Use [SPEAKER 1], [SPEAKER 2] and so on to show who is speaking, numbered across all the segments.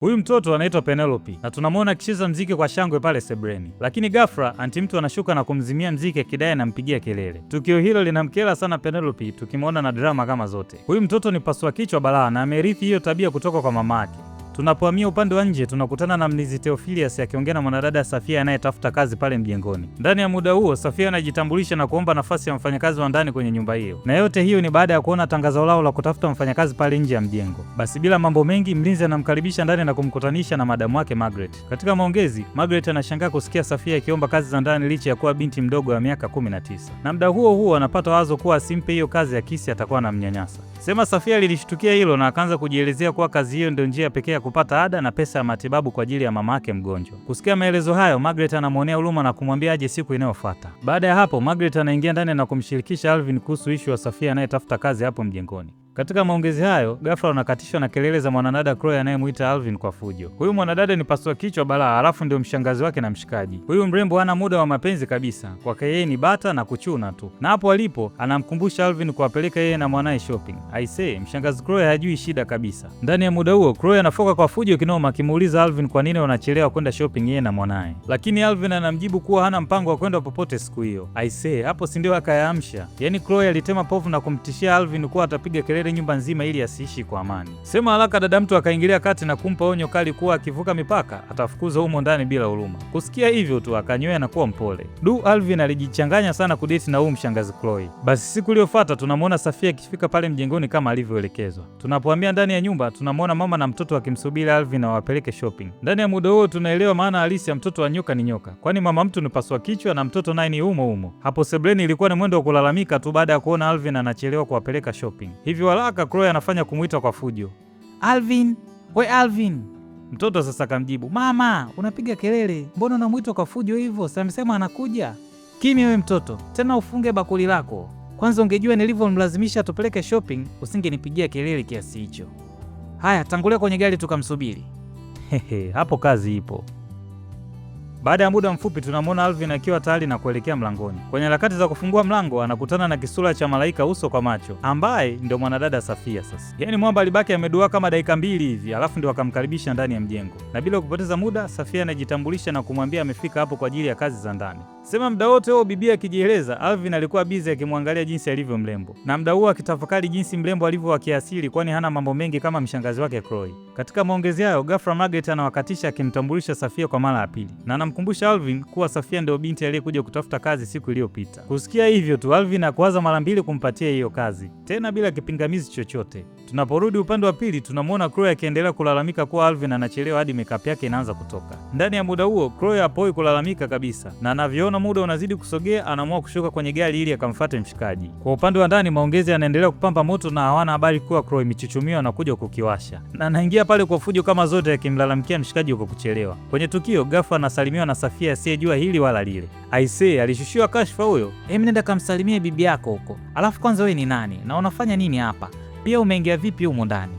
[SPEAKER 1] Huyu mtoto anaitwa Penelope na tunamwona akicheza mziki kwa shangwe pale sebreni, lakini ghafla anti mtu anashuka na kumzimia mziki akidai anampigia kelele. Tukio hilo linamkera sana Penelope, tukimwona na drama kama zote. Huyu mtoto ni pasua kichwa balaa na amerithi hiyo tabia kutoka kwa mama yake. Tunapohamia upande wa nje tunakutana na mlinzi Theophilus akiongea na mwanadada Safia anayetafuta kazi pale mjengoni. Ndani ya muda huo Safia anajitambulisha na kuomba nafasi ya mfanyakazi wa ndani kwenye nyumba hiyo, na yote hiyo ni baada ya kuona tangazo lao la kutafuta mfanyakazi pale nje ya mjengo. Basi bila mambo mengi, mlinzi anamkaribisha ndani na kumkutanisha na madamu wake Margaret. Katika maongezi, Margaret anashangaa kusikia Safia akiomba kazi za ndani licha ya kuwa binti mdogo wa miaka 19, na muda huo huo anapata wazo kuwa asimpe hiyo kazi ya kisi atakuwa anamnyanyasa. Sema Safia lilishtukia hilo na akaanza kujielezea kuwa kazi hiyo ndio njia pekee ya kupata ada na pesa ya matibabu kwa ajili ya mama yake mgonjwa. Kusikia maelezo hayo, Margaret anamwonea huruma na kumwambia aje siku inayofuata. Baada ya hapo, Margaret anaingia ndani na kumshirikisha Alvin kuhusu issue ya Safia anayetafuta kazi hapo mjengoni. Katika maongezi hayo, ghafla unakatishwa na kelele za mwanadada Chloe anayemuita Alvin kwa fujo. Huyu mwanadada ni pasua kichwa balaa, halafu ndio mshangazi wake na mshikaji. Huyu mrembo hana muda wa mapenzi kabisa, kwake yeye ni bata na kuchuna tu. Na hapo alipo anamkumbusha Alvin kuwapeleka yeye na mwanae shopping. Aisee, mshangazi Chloe hajui shida kabisa. Ndani ya muda huo Chloe anafoka kwa fujo kinoma akimuuliza Alvin kwa nini wanachelewa kwenda shopping yeye na mwanae. Lakini Alvin anamjibu kuwa hana mpango wa kwenda popote siku hiyo. Aisee, hapo si ndio akayaamsha. Yaani Chloe alitema povu na kumtishia Alvin kuwa atapiga kelele nyumba nzima ili asiishi kwa amani. Sema haraka dada mtu akaingilia kati na kumpa onyo kali kuwa akivuka mipaka atafukuza humo ndani bila huruma. Kusikia hivyo tu akanywea na kuwa mpole. Alvin alijichanganya sana kudeti na huyu mshangazi Chloe. Basi siku iliyofuata tunamwona Safia akifika pale mjengoni kama alivyoelekezwa. Tunapohamia ndani ya nyumba tunamwona mama na mtoto akimsubiri Alvin awapeleke shopping. Ndani ya muda huo tunaelewa maana halisi ya mtoto wa nyoka ni nyoka, kwani mama mtu ni paswa kichwa na mtoto naye ni umo. Hapo sebleni ilikuwa ni mwendo wa kulalamika tu baada ya kuona Alvin anachelewa kuwapeleka shopping. Hivyo haraka Chloe anafanya kumuita kwa fujo. Alvin, we Alvin. Mtoto sasa kamjibu, mama, unapiga kelele, mbona unamuita kwa fujo hivyo? Si amesema anakuja? Kimya we mtoto, tena ufunge bakuli lako. Kwanza ungejua nilivyomlazimisha tupeleke shopping, usingenipigia kelele kiasi hicho. Haya, tangulia kwenye gari tukamsubiri. Hehe, hapo kazi ipo. Baada ya muda mfupi tunamwona Alvin akiwa tayari na kuelekea mlangoni. Kwenye harakati za kufungua mlango anakutana na kisura cha malaika uso kwa macho, ambaye ndio mwanadada Safia sasa. Yaani mwamba alibaki amedua kama dakika 2 hivi, alafu ndio akamkaribisha ndani ya mjengo. Na bila kupoteza muda, Safia anajitambulisha na kumwambia amefika hapo kwa ajili ya kazi za ndani. Sema muda wote huo bibi akijieleza, Alvin alikuwa busy akimwangalia jinsi alivyo mrembo. Na muda huo akitafakari jinsi mrembo alivyo wa kiasili, kwani hana mambo mengi kama mshangazi wake Chloe. Katika maongezi hayo, ghafla Margaret anawakatisha akimtambulisha Safia kwa mara ya pili. Na anamkumbusha Alvin kuwa Safia ndio binti aliyekuja kutafuta kazi siku iliyopita. Kusikia hivyo tu, Alvin akawaza mara mbili kumpatia hiyo kazi, tena bila kipingamizi chochote. Tunaporudi upande wa pili, tunamwona Chloe akiendelea kulalamika kuwa Alvin anachelewa hadi makeup yake inaanza kutoka. Ndani ya muda huo, Chloe hapoi kulalamika kabisa, na anavyoona muda unazidi kusogea, anaamua kushuka kwenye gari ili akamfuate mshikaji. Kwa upande wa ndani, maongezi yanaendelea kupamba moto na hawana habari kuwa Chloe michuchumio anakuja kukiwasha. Na anaingia pale kwa fujo kama zote akimlalamikia mshikaji kwa kuchelewa. Kwenye tukio, ghafla anasalimiwa na Safia asiyejua hili wala lile. Aisee, alishushiwa kashfa huyo. Nenda kamsalimie bibi yako huko. Alafu kwanza wewe ni nani? Na unafanya nini hapa? Pia umeingia vipi humo ndani?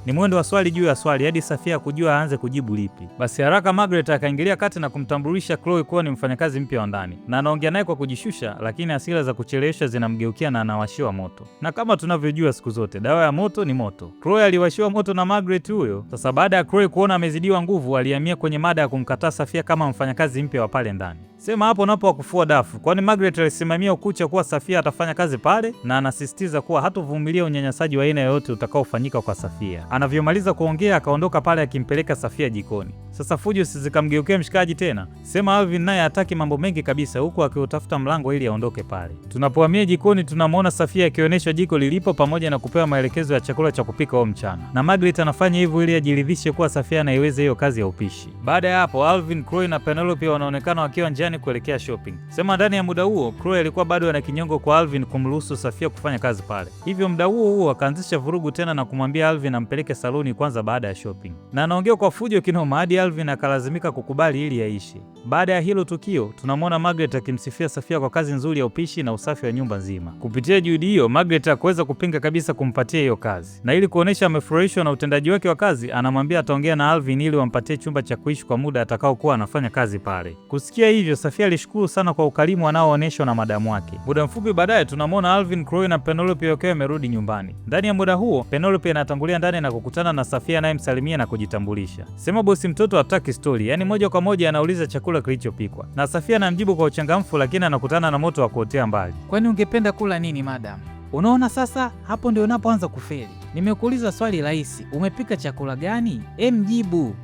[SPEAKER 1] Ni mwendo wa swali juu ya swali hadi Safia kujua aanze kujibu lipi. Basi haraka Margaret akaingilia kati na kumtambulisha Chloe kuwa ni mfanyakazi mpya wa ndani. Na anaongea naye kwa kujishusha, lakini hasira za kuchelewesha zinamgeukia na anawashiwa moto. Na kama tunavyojua siku zote, dawa ya moto ni moto. Chloe aliwashiwa moto na Margaret huyo. Sasa baada ya Chloe kuona amezidiwa nguvu, alihamia kwenye mada ya kumkataa Safia kama mfanyakazi mpya wa pale ndani. Sema hapo napo wakufua dafu, kwani Margaret alisimamia ukucha kuwa Safia atafanya kazi pale na anasisitiza kuwa hatovumilia unyanyasaji wa aina yoyote utakaofanyika kwa Safia. Anavyomaliza kuongea akaondoka pale akimpeleka Safia jikoni. Sasa fujo zikamgeukia mshikaji tena. Sema Alvin naye hataki mambo mengi kabisa, huku akiutafuta mlango ili aondoke pale. Tunapohamia jikoni tunamwona Safia akionyeshwa jiko lilipo pamoja na kupewa maelekezo ya chakula cha kupika huo mchana. Na Margaret anafanya hivyo ili ajiridhishe kuwa Safia anaiweza hiyo kazi ya upishi. Baada ya hapo, Alvin, Chloe na Penelope wanaonekana wakiwa njiani kuelekea shopping. Sema ndani ya muda huo, Chloe alikuwa bado ana kinyongo kwa Alvin kumruhusu Safia kufanya kazi pale. Hivyo muda huo akaanzisha vurugu tena na kumwambia Alvin ampeleke saloni kwanza baada ya shopping. Na anaongea kwa fujo kinoma hadi Alvin akalazimika kukubali ili aishi. Baada ya hilo tukio, tunamwona Margaret akimsifia Safia kwa kazi nzuri ya upishi na usafi wa nyumba nzima. Kupitia juhudi hiyo, Margaret hakuweza kupinga kabisa kumpatia hiyo kazi, na ili kuonesha amefurahishwa na utendaji wake wa kazi, anamwambia ataongea na Alvin ili wampatie chumba cha kuishi kwa muda atakaokuwa anafanya kazi pale. Kusikia hivyo, Safia alishukuru sana kwa ukarimu anaoonyeshwa na madamu wake. Muda mfupi baadaye, tunamwona Alvin, Chloe na Penelope wakiwa wamerudi nyumbani. Ndani ya muda huo, Penelope anatangulia ndani na kukutana na Safia anayemsalimia na kujitambulisha. Sema bosi mtoto hataki story, yani moja kwa moja anauliza chakula kilichopikwa. Na Safia anamjibu kwa uchangamfu, lakini anakutana na moto wa kuotea mbali.
[SPEAKER 2] Kwani ungependa kula nini madam? Unaona sasa, hapo ndio unapoanza kufeli. Nimekuuliza swali rahisi, umepika chakula gani? Mjibu.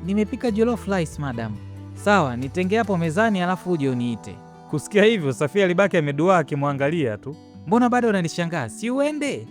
[SPEAKER 2] Nimepika jollof rice madam. Sawa, nitenge hapo mezani alafu uje uniite.
[SPEAKER 1] Kusikia hivyo, Safia alibaki ameduaa akimwangalia tu.
[SPEAKER 2] Mbona bado unanishangaa? Si uende?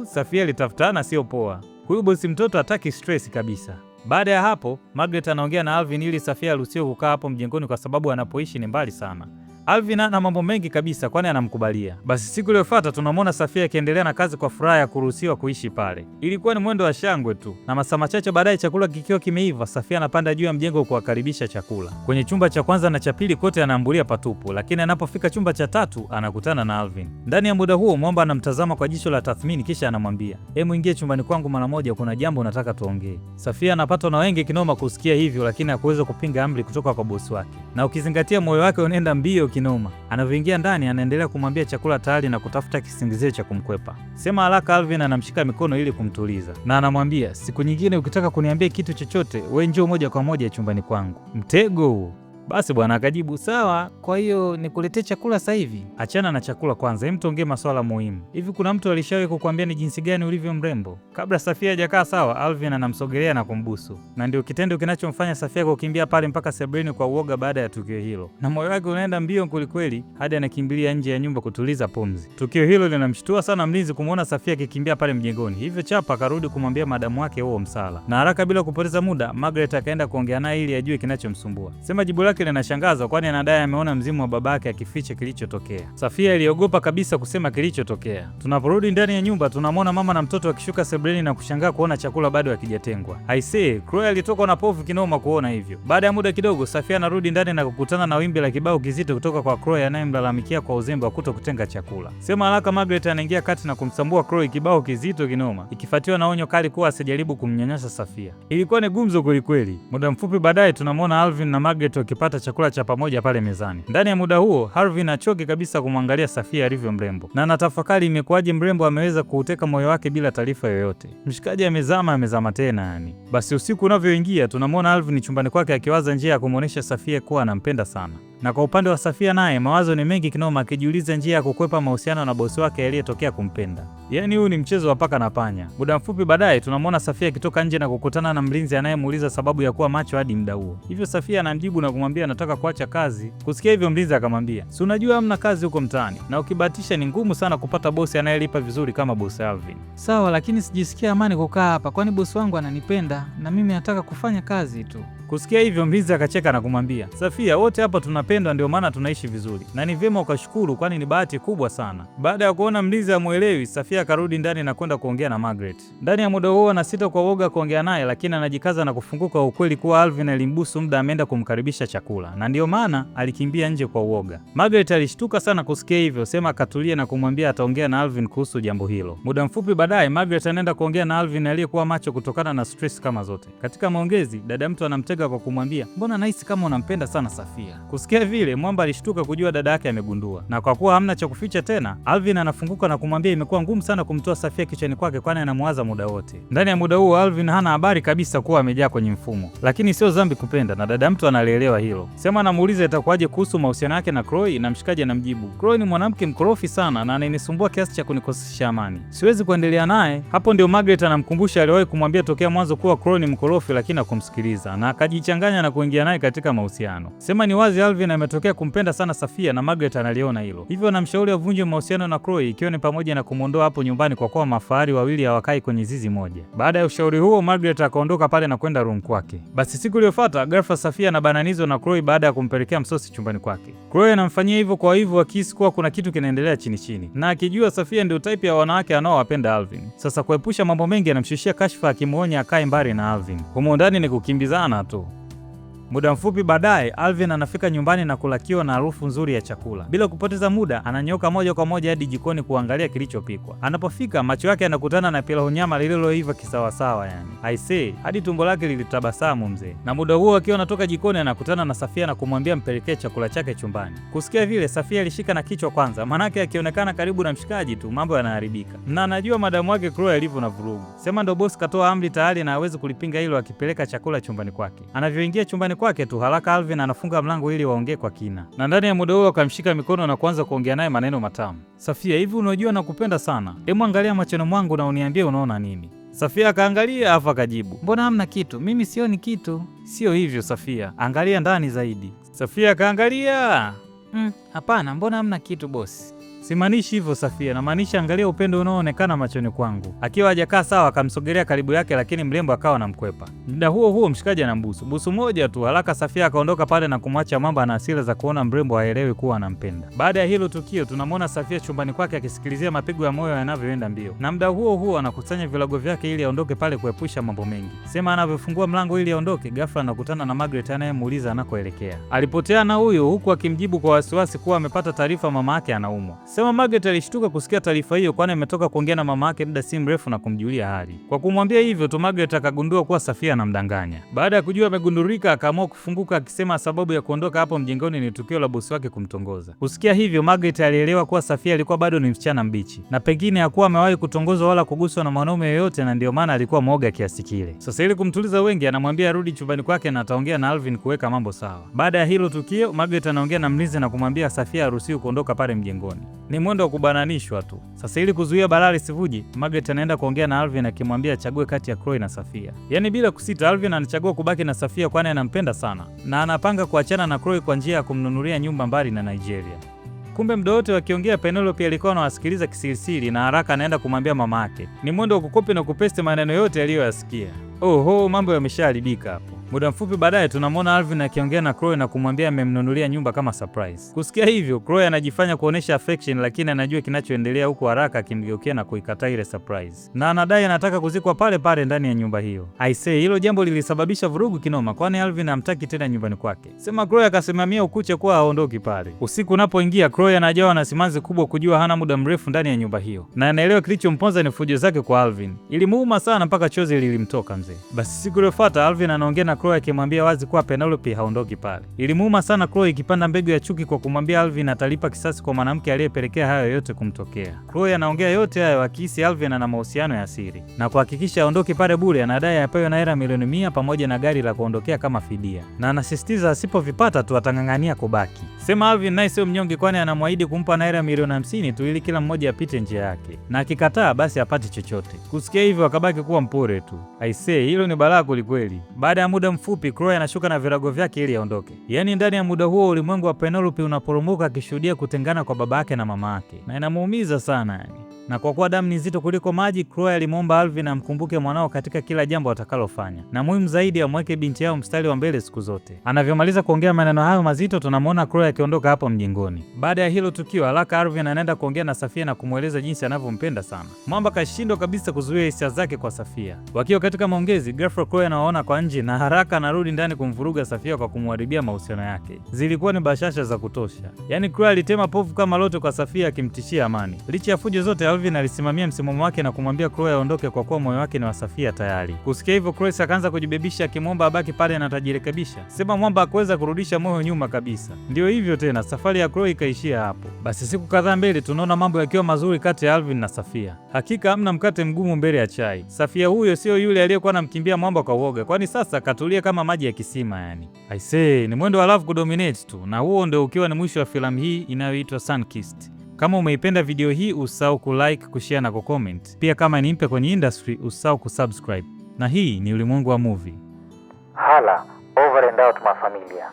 [SPEAKER 1] Safia alitafutana sio poa. Huyu bosi mtoto hataki stress kabisa. Baada ya hapo, Margaret anaongea na Alvin ili Safia aruhusiwe kukaa hapo mjengoni kwa sababu anapoishi ni mbali sana. Alvin ana mambo mengi kabisa kwani anamkubalia. Basi siku iliyofuata tunamwona Safia akiendelea na kazi kwa furaha ya kuruhusiwa kuishi pale. Ilikuwa ni mwendo wa shangwe tu, na masaa machache baadaye chakula kikiwa kimeiva, Safia anapanda juu ya mjengo kuwakaribisha chakula. Kwenye chumba cha kwanza na cha pili kote anaambulia patupu, lakini anapofika chumba cha tatu anakutana na Alvin. Ndani ya muda huo Mwamba anamtazama kwa jicho la tathmini kisha anamwambia, "Hebu ingie chumbani kwangu mara moja, kuna jambo nataka tuongee." Safia anapatwa na wengi kinoma kusikia hivyo, lakini hakuweza kupinga amri kutoka kwa bosi wake. Na ukizingatia moyo wake unaenda mbio kinoma. Anavyoingia ndani anaendelea kumwambia chakula tayari na kutafuta kisingizio cha kumkwepa. Sema haraka. Alvin anamshika mikono ili kumtuliza na anamwambia, "Siku nyingine ukitaka kuniambia kitu chochote, wewe njoo moja kwa moja chumbani kwangu." Mtego huo. Basi bwana akajibu, "Sawa, kwa hiyo nikuletee chakula sasa hivi?" Achana na chakula kwanza, hem tuongee masuala muhimu. Hivi kuna mtu alishawahi kukuambia ni jinsi gani ulivyo mrembo? Kabla Safia hajakaa sawa, Alvin anamsogelea na kumbusu. Na ndio kitendo kinachomfanya Safia kukimbia pale mpaka sebuleni kwa uoga baada ya tukio hilo. Na moyo wake unaenda mbio kwelikweli hadi anakimbilia nje ya nyumba kutuliza pumzi. Tukio hilo linamshtua sana mlinzi kumwona Safia akikimbia pale mjengoni. Hivyo chapa akarudi kumwambia madamu wake huo msala. Na haraka bila kupoteza muda, Margaret akaenda kuongea naye ili ajue kinachomsumbua. Sema jibu lake linashangaza kwani anadai ameona mzimu wa babake akificha kilichotokea. Safia iliogopa kabisa kusema kilichotokea. Tunaporudi ndani ya nyumba tunamwona mama na mtoto wakishuka sebuleni na kushangaa kuona chakula bado hakijatengwa. Aisee, Chloe alitoka na povu kinoma kuona hivyo. Baada ya muda kidogo, Safia anarudi ndani na kukutana na wimbi la kibao kizito kutoka kwa Chloe anayemlalamikia kwa uzembe wa kutokutenga chakula. Sema haraka, Margaret anaingia kati na kumsambua Chloe kibao kizito kinoma, ikifuatiwa na onyo kali kuwa asijaribu kumnyanyasa Safia. Ilikuwa ni gumzo kwelikweli. Muda mfupi baadaye tunamwona Alvin na Margaret wakipata chakula cha pamoja pale mezani. Ndani ya muda huo, Alvin achoki kabisa kumwangalia Safia alivyo mrembo. Na anatafakari imekuwaje mrembo ameweza kuuteka moyo wake bila taarifa yoyote. Mshikaji amezama tena yani. Basi usiku unavyoingia tunamwona Alvin chumbani kwake akiwaza njia ya kumuonesha Safia kuwa anampenda sana. Na kwa upande wa Safia naye mawazo ni mengi kinoma, akijiuliza njia ya kukwepa mahusiano na bosi wake aliyetokea kumpenda. Yaani huu ni mchezo wa paka na panya. Muda mfupi baadaye tunamwona Safia akitoka nje na kukutana na mlinzi anayemuuliza sababu ya kuwa macho hadi muda huo. Hivyo Safia anamjibu na kumwambia anataka kuacha kazi. Kusikia hivyo mlinzi akamwambia, "Si unajua hamna kazi huko mtaani, na ukibahatisha ni ngumu sana kupata bosi anayelipa vizuri kama bosi Alvin."
[SPEAKER 2] Sawa, lakini sijisikia amani kukaa hapa kwani bosi wangu ananipenda na mimi nataka kufanya kazi tu.
[SPEAKER 1] Kusikia hivyo mlinzi akacheka na kumwambia, "Safia, wote hapa tunapendwa ndio maana tunaishi vizuri. Na ni vyema ukashukuru kwani ni bahati kubwa sana." Baada ya kuona mlinzi amuelewi, Safia akarudi ndani na kwenda kuongea na Margaret. Ndani ya muda huo anasita kwa uoga kuongea naye, lakini anajikaza na kufunguka ukweli kuwa Alvin alimbusu muda ameenda kumkaribisha chakula. Na ndio maana alikimbia nje kwa uoga. Margaret alishtuka sana kusikia hivyo, sema akatulia na kumwambia ataongea na Alvin kuhusu jambo hilo. Muda mfupi baadaye Margaret anaenda kuongea na Alvin aliyekuwa macho kutokana na stress kama zote. Katika maongezi, dada mtu anamtega kwa kumwambia, "Mbona nahisi kama unampenda sana Safia." Kusikia vile Mwamba alishtuka kujua dada yake amegundua. Na kwa kuwa hamna cha kuficha tena, Alvin anafunguka na kumwambia imekuwa ngumu sana kumtoa Safia kichwani kwake kwani anamwaza muda wote. Ndani ya muda huo Alvin hana habari kabisa kuwa amejaa kwenye mfumo. Lakini sio dhambi kupenda na dada mtu analielewa hilo. Sema anamuuliza itakuwaje kuhusu mahusiano yake na Chloe na mshikaji anamjibu, "Chloe ni mwanamke mkorofi sana na ananisumbua kiasi cha kunikosesha amani. Siwezi kuendelea naye." Hapo ndio Margaret anamkumbusha aliwahi kumwambia tokea mwanzo kuwa Chloe ni mkorofi lakini hakumsikiliza na akajichanganya na kuingia naye katika mahusiano. Sema ni wazi Alvin ametokea kumpenda sana Safia na Margaret analiona hilo. Hivyo anamshauri avunje mahusiano na Chloe ikiwa ni pamoja na kumuondoa hapo nyumbani kwa kuwa mafahari wawili hawakai kwenye zizi moja. Baada ya ushauri huo Margaret akaondoka pale na kwenda room kwake. Basi siku iliyofuata ghafla Safia anabananizwa na Chloe baada ya kumpelekea msosi chumbani kwake. Chloe anamfanyia hivyo kwa hivyo akihisi kuwa kuna kitu kinaendelea chini chini. Na akijua Safia ndio type ya wanawake anaowapenda Alvin. Sasa kuepusha mambo mengi anamshushia kashfa akimuonya akae mbali na Alvin. Humo ndani ni kukimbizana tu. Muda mfupi baadaye, Alvin anafika nyumbani na kulakiwa na harufu nzuri ya chakula. Bila kupoteza muda, ananyoka moja kwa moja hadi jikoni kuangalia kilichopikwa. Anapofika, macho yake yanakutana na pilau nyama lililoiva kisawasawa yani. Aisee, hadi tumbo lake lilitabasamu mzee. Na muda huo akiwa anatoka jikoni anakutana na Safia na kumwambia mpelekee chakula chake chumbani. Kusikia vile, Safia alishika na kichwa kwanza, manake akionekana karibu na mshikaji tu mambo yanaharibika. Na anajua madamu wake Chloe alivyo na vurugu. Sema ndo boss katoa amri tayari na hawezi kulipinga hilo akipeleka chakula chumbani kwake. Anavyoingia chumbani kwake tu haraka Alvin anafunga mlango ili waongee kwa kina. Na ndani ya muda huo akamshika mikono na kuanza kuongea naye maneno matamu. Safia, hivi unajua nakupenda sana. Hebu angalia machoni mwangu na uniambie unaona nini? Safia akaangalia afa akajibu,
[SPEAKER 2] mbona hamna kitu? Mimi sioni kitu.
[SPEAKER 1] Sio hivyo Safia, angalia ndani zaidi. Safia akaangalia.
[SPEAKER 2] Hapana, mbona hamna kitu bosi?
[SPEAKER 1] Simaanishi hivyo Safia, namaanisha angalia upendo unaoonekana machoni kwangu. Akiwa hajakaa sawa akamsogelea karibu yake, lakini mrembo akawa anamkwepa. Muda huo huo mshikaji anambusu. Busu moja tu, haraka Safia akaondoka pale na kumwacha Mwamba na hasira za kuona mrembo haelewi kuwa anampenda. Baada ya hilo tukio, tunamwona Safia chumbani kwake akisikilizia mapigo ya moyo yanavyoenda mbio. Na muda huo huo anakusanya vilago vyake ili aondoke pale kuepusha mambo mengi. Sema anavyofungua mlango ili aondoke, ghafla anakutana na Margaret anayemuuliza anakoelekea. Alipoteana huyo huku akimjibu kwa wasiwasi kuwa amepata taarifa mama yake anaumwa. Sema Margaret alishtuka kusikia taarifa hiyo, kwani ametoka kuongea na mama yake muda si mrefu na kumjulia hali. Kwa kumwambia hivyo tu, Margaret akagundua kuwa Safia anamdanganya. Baada ya kujua amegundulika, akaamua kufunguka akisema sababu ya kuondoka hapo mjengoni ni tukio la bosi wake kumtongoza. Kusikia hivyo, Margaret alielewa kuwa Safia alikuwa bado ni msichana mbichi na pengine hakuwa amewahi kutongozwa wala kuguswa na mwanaume yoyote, na ndio maana alikuwa mwoga kiasi kile. Sasa ili kumtuliza wengi, anamwambia arudi chumbani kwake na ataongea na Alvin kuweka mambo sawa. Baada ya hilo tukio, Margaret anaongea na mlinzi na kumwambia Safia haruhusiwi kuondoka pale mjengoni. Ni mwendo wa kubananishwa tu. Sasa ili kuzuia balaa lisivuji, Margaret anaenda kuongea na Alvin akimwambia achague kati ya Chloe na Safia. Yaani bila kusita, Alvin anachagua kubaki na Safia kwani anampenda sana na anapanga kuachana na Chloe kwa njia ya kumnunulia nyumba mbali na Nigeria. Kumbe muda wote wakiongea, Penelope alikuwa anawasikiliza kisirisiri na haraka anaenda kumwambia mama yake. Ni mwendo wa kukopi na kupesti maneno yote aliyoyasikia. Oho, mambo yameshaharibika hapo. Muda mfupi baadaye tunamwona Alvin akiongea na Chloe na kumwambia amemnunulia nyumba kama surprise. Kusikia hivyo, Chloe anajifanya kuonesha affection, lakini anajua kinachoendelea huko, haraka akimgeukia na kuikataa ile surprise. Na anadai anataka kuzikwa pale pale ndani ya nyumba hiyo. Aisee, hilo jambo lilisababisha vurugu kinoma, kwani Alvin hamtaki tena nyumbani kwake. Sema Chloe akasimamia ukuche kuwa haondoki pale. Usiku unapoingia, Chloe anajawa na simanzi kubwa kujua hana muda mrefu ndani ya nyumba hiyo. Na anaelewa kilichomponza ni fujo zake kwa Alvin. Ilimuuma sana mpaka chozi lilimtoka mzee. Basi siku iliyofuata Alvin anaongea na Chloe akimwambia wazi kuwa Penelope haondoki pale. Ilimuuma sana Chloe ikipanda mbegu ya chuki kwa kumwambia Alvin atalipa kisasi kwa mwanamke aliyepelekea hayo yote kumtokea. Chloe anaongea yote hayo akihisi Alvin ana mahusiano ya siri. Na kuhakikisha aondoke pale bure, anadai apewe naira milioni 100 pamoja na gari la kuondokea kama fidia. Na anasisitiza asipovipata tu atang'ang'ania kubaki. Sema Alvin naye sio mnyonge, kwani anamwahidi kumpa naira milioni 50 tu ili kila mmoja apite njia yake. Na akikataa basi apate chochote. Kusikia hivyo akabaki kuwa mpore tu. Aisee, hilo ni balaa kwelikweli. Baada ya muda mfupi Chloe anashuka na virago vyake ili aondoke. Yaani ndani ya muda huo ulimwengu wa Penelope unaporomoka akishuhudia kutengana kwa baba yake na mama yake. Na inamuumiza sana yani. Na kwa kuwa damu ni nzito kuliko maji, Chloe alimwomba Alvin amkumbuke mwanao katika kila jambo atakalofanya. Na muhimu zaidi amweke binti yao mstari wa mbele siku zote. Anavyomaliza kuongea maneno hayo mazito, tunamwona Chloe akiondoka hapo mjengoni. Baada ya hilo tukio, haraka Alvin anaenda kuongea na Safia na kumweleza jinsi anavyompenda sana. Mwamba kashindwa kabisa kuzuia hisia zake kwa Safia. Wakiwa katika maongezi, ghafla Chloe anawaona kwa nje na haraka anarudi ndani kumvuruga Safia kwa kumharibia mahusiano yake. Zilikuwa ni bashasha za kutosha. Yaani Chloe alitema povu kama lote kwa Safia akimtishia amani. Licha ya fujo zote, Alvin alisimamia msimamo wake na kumwambia Chloe aondoke kwa kuwa moyo wake ni wa Safia tayari. Kusikia hivyo, Chloe akaanza kujibebisha akimwomba abaki pale na atajirekebisha. Sema Mwamba hakuweza kurudisha moyo nyuma kabisa. Ndio hivyo tena, safari ya Chloe ikaishia hapo. Basi siku kadhaa mbele tunaona mambo yakiwa mazuri kati ya Alvin na Safia. Hakika hamna mkate mgumu mbele ya chai. Safia huyo sio yule aliyekuwa anamkimbia Mwamba kwa uoga, kwani sasa katulia kama maji ya kisima yani. I say, ni mwendo wa love kudominate tu, na huo ndio ukiwa ni mwisho wa filamu hii inayoitwa Sunkissed. Kama umeipenda video hii usahau kulike, kushare na kucomment. Pia kama ni mpya kwenye industry usahau kusubscribe. Na hii ni Ulimwengu wa Movie.
[SPEAKER 3] Hala, over and out mafamilia.